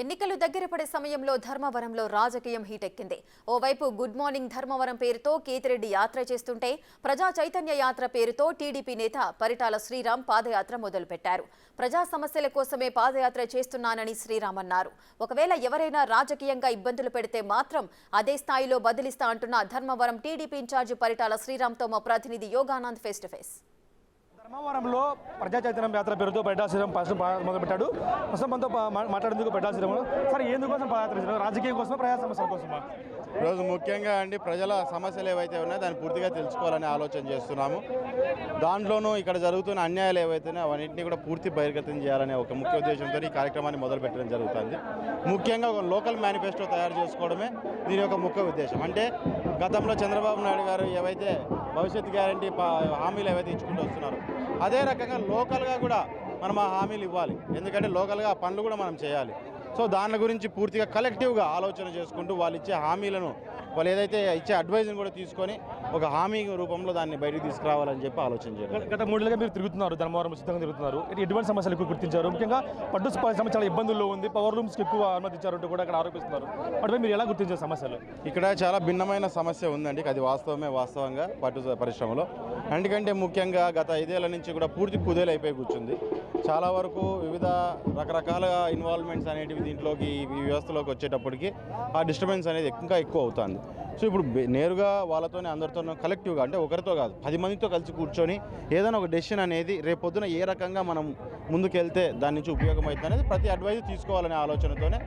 ఎన్నికలు దగ్గర పడే సమయంలో ధర్మవరంలో రాజకీయం హీటెక్కింది. ఓవైపు గుడ్ మార్నింగ్ ధర్మవరం పేరుతో కేతిరెడ్డి యాత్ర చేస్తుంటే, ప్రజా చైతన్య యాత్ర పేరుతో టీడీపీ నేత పరిటాల శ్రీరామ్ పాదయాత్ర మొదలుపెట్టారు. ప్రజా సమస్యల కోసమే పాదయాత్ర చేస్తున్నానని శ్రీరామ్ అన్నారు. ఒకవేళ ఎవరైనా రాజకీయంగా ఇబ్బందులు పెడితే మాత్రం అదే స్థాయిలో బదిలిస్తా అంటున్న ధర్మవరం టీడీపీ ఇన్ఛార్జి పరిటాల శ్రీరామ్తో మా ప్రతినిధి యోగానంద్ ఫేస్ టు ఫేస్. ధర్మవరంలో ప్రజా చైతన్యం యాత్ర పేరుతో పరిటాల శ్రీరామ్ మొదలుపెట్టాడు. ప్రస్తుతం మనతో మాట్లాడేందుకు పరిటాల శ్రీరామ్ సార్, ఎందుకోసం పాదయాత్ర? రాజకీయం కోసమా, ప్రజా సమస్యల కోసమా? ఈరోజు ముఖ్యంగా ప్రజల సమస్యలు ఏవైతే ఉన్నాయో దాన్ని పూర్తిగా తెలుసుకోవాలని ఆలోచన చేస్తున్నాము. దాంట్లోనూ ఇక్కడ జరుగుతున్న అన్యాయాలు ఏవైతున్నాయో అవన్నింటినీ కూడా పూర్తి బహిర్గతం చేయాలనే ఒక ముఖ్య ఉద్దేశంతో ఈ కార్యక్రమాన్ని మొదలుపెట్టడం జరుగుతుంది. ముఖ్యంగా ఒక లోకల్ మేనిఫెస్టో తయారు చేసుకోవడమే దీని యొక్క ముఖ్య ఉద్దేశం. అంటే గతంలో చంద్రబాబు నాయుడు గారు ఏవైతే భవిష్యత్ గ్యారంటీ హామీలు ఏవైతే ఇచ్చుకుంటూ వస్తున్నారో అదే రకంగా లోకల్గా కూడా మనం ఆ హామీలు ఇవ్వాలి. ఎందుకంటే లోకల్గా ఆ పనులు కూడా మనం చేయాలి. సో దాని గురించి పూర్తిగా కలెక్టివ్గా ఆలోచన చేసుకుంటూ వాళ్ళు ఇచ్చే హామీలను, వాళ్ళు ఏదైతే ఇచ్చే అడ్వైజ్ని కూడా తీసుకొని ఒక హామీ రూపంలో దాన్ని బయటకు తీసుకురావాలని చెప్పి ఆలోచన చేయాలి. గత 3 ఏళ్ళుగా మీరు తిరుగుతున్నారు, ధర్మవరం సిద్ధంగా తిరుగుతున్నారు. ఎటువంటి సమస్యలు ఎక్కువ గుర్తించారు? ముఖ్యంగా పట్టు సమస్య చాలా ఇబ్బందుల్లో ఉంది, పవర్ రూమ్స్కి ఎక్కువ అనుమతించారంటూ కూడా అక్కడ ఆరోపిస్తున్నారు. వాటిపై మీరు ఎలా గుర్తించారు సమస్యలు? ఇక్కడ చాలా భిన్నమైన సమస్య ఉందండి. అది వాస్తవంగా పట్టు పరిశ్రమలో. ఎందుకంటే ముఖ్యంగా గత 5 ఏళ్ల నుంచి కూడా పూర్తి కుదేలైపోయి కూర్చుంది. చాలా వరకు వివిధ రకరకాల ఇన్వాల్వ్మెంట్స్ అనేటివి దీంట్లోకి ఈ వ్యవస్థలోకి వచ్చేటప్పటికి ఆ డిస్టర్బెన్స్ అనేది ఇంకా ఎక్కువ అవుతుంది. సో ఇప్పుడు నేరుగా వాళ్ళతోనే అందరితో కలెక్టివ్గా, అంటే ఒకరితో కాదు 10 మందితో కలిసి కూర్చొని ఏదైనా ఒక డెసిషన్ అనేది రేపొద్దున ఏ రకంగా మనం ముందుకెళ్తే దాని నుంచి ఉపయోగం అవుతుంది అనేది ప్రతి అడ్వైజ్ తీసుకోవాలనే ఆలోచనతోనే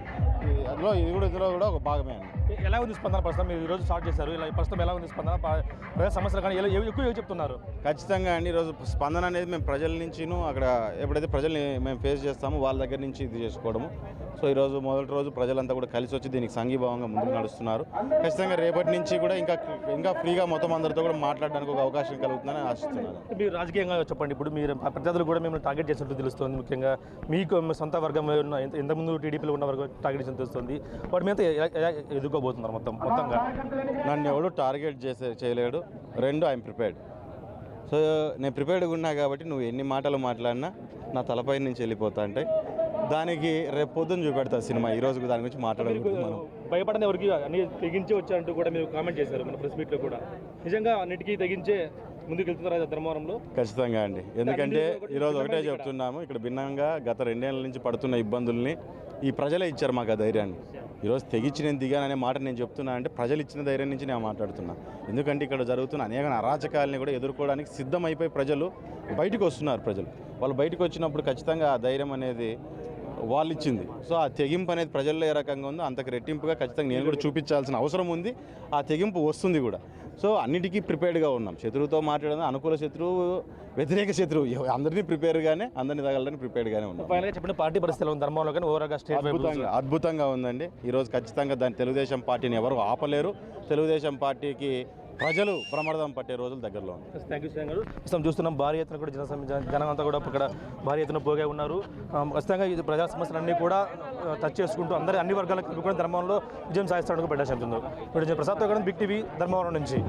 ఇందులో కూడా ఒక భాగమే అండి. ఎలా ఉంది స్పందన? ప్రస్తుతం మీరు ఈరోజు స్టార్ట్ చేశారు, ఇలా ప్రస్తుతం ఎలా ఉంది స్పందన? ప్రజా సమస్యలు కానీ ఎక్కువ చెప్తున్నారు? ఖచ్చితంగా అండి, ఈరోజు స్పందన అనేది మేము ప్రజల నుంచిను అక్కడ ఎప్పుడైతే ప్రజల్ని మేము ఫేస్ చేస్తామో వాళ్ళ దగ్గర నుంచి ఇది చేసుకోవడము. సో ఈరోజు మొదటి రోజు ప్రజలంతా కూడా కలిసి వచ్చి దీనికి సంఘీభావంగా ముందుకు నడుస్తున్నారు. ఖచ్చితంగా రేపటి నుంచి కూడా ఇంకా ఫ్రీగా మొత్తం అందరితో కూడా మాట్లాడడానికి ఒక అవకాశం కలుగుతుందని ఆశిస్తున్నారు. మీరు రాజకీయంగా చెప్పండి, ఇప్పుడు మీరు ప్రజలు కూడా మిమ్మల్ని టార్గెట్ చేసినట్టు తెలుస్తుంది. ముఖ్యంగా మీకు సొంత వర్గం ఇంతకుముందు టీడీపీలో ఉన్న వర్గం టార్గెట్ చేసినట్టు తెలుస్తుంది. వాటి మీద ఎదుర్కోబోతున్నారు మొత్తంగా? నన్ను ఎవడు టార్గెట్ చేయలేడు. 2, ఐఎమ్ ప్రిపేర్డ్. సో నేను ప్రిపేర్డ్గా ఉన్నా కాబట్టి నువ్వు ఎన్ని మాటలు మాట్లాడినా నా తలపై నుంచి వెళ్ళిపోతా అంటే దానికి రేపు పొద్దున్న చూపెడతా సినిమా. ఈరోజు దాని గురించి మాట్లాడకూడదు. మనం భయపడని ఎవరికి అన్ని తెగించే వచ్చారంటూ కూడా మీరు కామెంట్ చేశారు మన ప్రెస్ మీట్లో కూడా. నిజంగా అన్నిటికీ తెగించే ముందుకు వెళ్తున్నారు ధర్మవరంలో? ఖచ్చితంగా అండి. ఎందుకంటే ఈరోజు ఒకటే చెప్తున్నాము, ఇక్కడ భిన్నంగా గత 2 ఏళ్ల నుంచి పడుతున్న ఇబ్బందుల్ని ఈ ప్రజలే ఇచ్చారు మాకు ఆ ధైర్యాన్ని. ఈరోజు తెగించి నేను దిగాననే మాట నేను చెప్తున్నా అంటే ప్రజలు ఇచ్చిన ధైర్యం నుంచి నేను మాట్లాడుతున్నా. ఎందుకంటే ఇక్కడ జరుగుతున్న అనేక అరాచకాలని కూడా ఎదుర్కోవడానికి సిద్ధమైపోయి ప్రజలు బయటకు వస్తున్నారు. వాళ్ళు బయటకు వచ్చినప్పుడు ఖచ్చితంగా ఆ ధైర్యం అనేది వాళ్ళు ఇచ్చింది. సో ఆ తెగింపు అనేది ప్రజల్లో ఏ రకంగా ఉందో అంతకు రెట్టింపుగా ఖచ్చితంగా నేను కూడా చూపించాల్సిన అవసరం ఉంది. ఆ తెగింపు వస్తుంది కూడా. సో అన్నిటికీ ప్రిపేర్డ్గా ఉన్నాం. శత్రువుతో మాట్లాడడం, అనుకూల శత్రువు, వ్యతిరేక శత్రువు, అందరినీ ప్రిపేర్గానే, అందరినీ తగలని ప్రిపేర్డ్గానే ఉన్నాం. ఫైనల్గా చెప్పండి, పార్టీ పరిస్థితులు ధర్మంలో కానీ ఓవరాల్గా స్టేట్ అద్భుతంగా ఉందండి. ఈరోజు ఖచ్చితంగా దాన్ని తెలుగుదేశం పార్టీని ఎవరు ఆపలేరు. తెలుగుదేశం పార్టీకి ప్రజలు ప్రమాదం పట్టే రోజులు దగ్గరలో ఉంది. థ్యాంక్ యూ శ్రీ గారు. ప్రస్తుతం చూస్తున్నాం భారీ ఎత్తున కూడా జనం అంతా కూడా ఇక్కడ భారీ ఎత్తున పోగా ఉన్నారు. ఖచ్చితంగా ఇది ప్రజా సమస్యలన్నీ కూడా టచ్ చేసుకుంటూ అన్ని వర్గాలకు కూడా ధర్మంలో విజయం సాధిస్తానికి పెట్టాల్సి ఉంటుంది. ఇప్పుడు ప్రసాద్ బిగ్ టీవీ ధర్మవరం నుంచి.